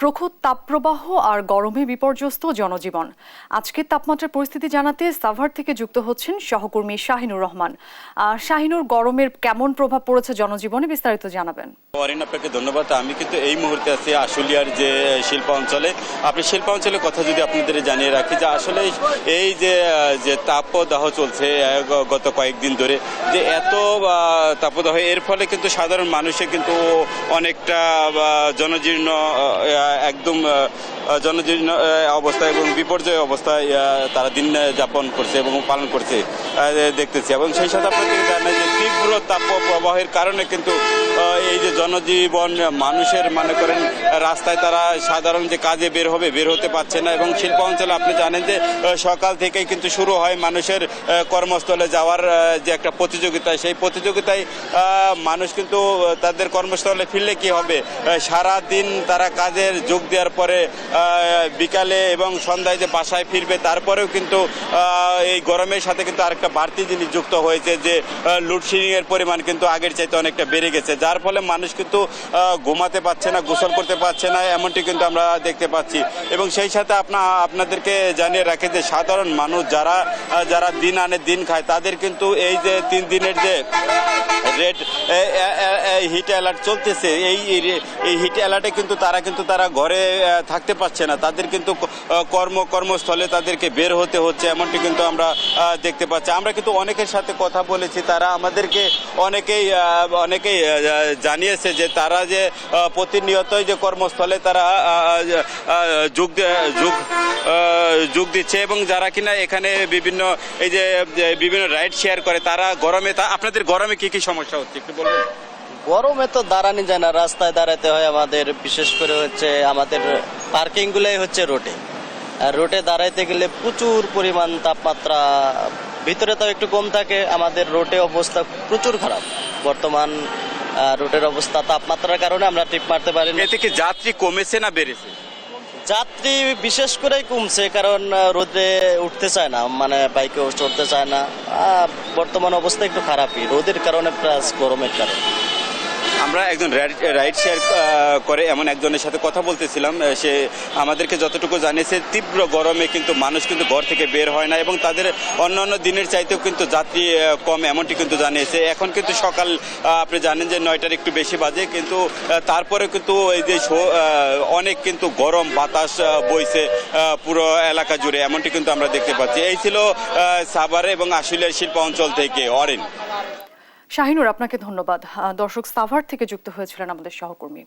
প্রখর তাপপ্রবাহ আর গরমে বিপর্যস্ত জনজীবন। আজকের তাপমাত্রার পরিস্থিতি জানাতে সাভার থেকে যুক্ত হচ্ছেন সহকর্মী শাহিনুর রহমান। শাহিনুর, গরমের কেমন প্রভাব পড়েছে জনজীবনে বিস্তারিত জানাবেন। আপনাকে ধন্যবাদ। আমি কিন্তু এই মুহূর্তে আছি আশুলিয়ার যে শিল্পাঞ্চলে। আপনি শিল্পাঞ্চলের কথা যদি আপনাদের জানিয়ে রাখি যে আসলে এই যে তাপদাহ চলছে গত কয়েকদিন ধরে, যে এত তাপদাহ, এর ফলে কিন্তু সাধারণ মানুষের কিন্তু অনেকটা জনজীর্ণ, একদম জনজীর্ণ অবস্থায় এবং বিপর্যয় অবস্থায় তারা দিন যাপন করছে এবং পালন করছে দেখতেছি। এবং সেই সাথে আপনাদের জানেন যে তীব্র তাপ প্রবাহের কারণে কিন্তু এই যে জনজীবন, মানুষের মনে করেন রাস্তায় তারা সাধারণ যে কাজে বের হতে পারছে না। এবং শিল্পাঞ্চলে আপনি জানেন যে সকাল থেকেই কিন্তু শুরু হয় মানুষের কর্মস্থলে যাওয়ার যে একটা প্রতিযোগিতা। সেই প্রতিযোগিতায় মানুষ কিন্তু তাদের কর্মস্থলে ফিরলে কি হবে, সারা দিন তারা কাজের যোগ দেওয়ার পরে বিকালে এবং সন্ধ্যায় যে বাসায় ফিরবে, তারপরেও কিন্তু এই গরমের সাথে কিন্তু আরেকটা বাড়তি জিনিস যুক্ত হয়েছে যে লোডশেডিং এর পরিমাণ কিন্তু আগের চাইতে অনেকটা বেড়ে গেছে, যার ফলে মানুষ কিন্তু ঘুমাতে পারছে না, গোসল করতে পারছে না, এমনটি কিন্তু আমরা দেখতে পাচ্ছি। এবং সেই সাথে আপনাদেরকে জানিয়ে রাখি যে সাধারণ মানুষ যারা দিন আনে দিন খায়, তাদের কিন্তু এই যে 3 দিনের যে রেড হিট অ্যালার্ট চলতেছে, এই হিট অ্যালার্টে কিন্তু তারা ঘরে থাকতে পারছে না, তাদের কিন্তু কর্মস্থলে তাদেরকে বের হতে হচ্ছে, এমনটি কিন্তু আমরা দেখতে পাচ্ছি। আমরা কিন্তু অনেকের সাথে কথা বলেছি, তারা আমাদেরকে অনেকেই জানিয়েছে যে তারা যে প্রতিনিয়তই যে কর্মস্থলে তারা যোগ দিচ্ছে এবং যারা কিনা এখানে বিভিন্ন রাইড শেয়ার করে, তারা গরমে আপনাদের গরমে কি সমস্যা হচ্ছে একটু বলবেন? গরমে তো দাঁড়ানি যায় না, রাস্তায় দাঁড়াতে হয় আমাদের। বিশেষ করে হচ্ছে আমাদের পার্কিং গুলাই হচ্ছে রোডে, আর রোডে দাঁড়াইতে গেলে প্রচুর পরিমাণ তাপমাত্রা। ভিতরে তো একটু কম থাকে, আমাদের রোডে অবস্থা প্রচুর খারাপ বর্তমান। রোডের অবস্থা তাপমাত্রার কারণে আমরা ট্রিপ মারতে পারি না। এতে কি যাত্রী কমেছে না বেড়েছে? যাত্রী বিশেষ করেই কমছে, কারণ রোদে উঠতে চায় না, মানে বাইকে চড়তে চায় না। বর্তমান অবস্থা একটু খারাপই, রোদের কারণে প্লাস গরমের কারণে। আমরা একজন রাইড শেয়ার করে এমন একজনের সাথে কথা বলতেছিলাম। সে আমাদেরকে যতটুকু জানিয়েছে, তীব্র গরমে কিন্তু মানুষ কিন্তু ঘর থেকে বের হয় না এবং তাদের অন্যান্য দিনের চাইতেও কিন্তু যাত্রী কম, এমনটি কিন্তু জানিয়েছে। এখন কিন্তু সকাল, আপনি জানেন যে 9টার একটু বেশি বাজে, কিন্তু তারপরে কিন্তু এই যে অনেক কিন্তু গরম বাতাস বইছে পুরো এলাকা জুড়ে, এমনটি কিন্তু আমরা দেখতে পাচ্ছি। এই ছিল সাভার এবং আশুলিয়ার শিল্প অঞ্চল থেকে অরিন। শাহিনুর, আপনাকে ধন্যবাদ। দর্শক, সাভার থেকে যুক্ত হয়েছিলেন আমাদের সহকর্মী।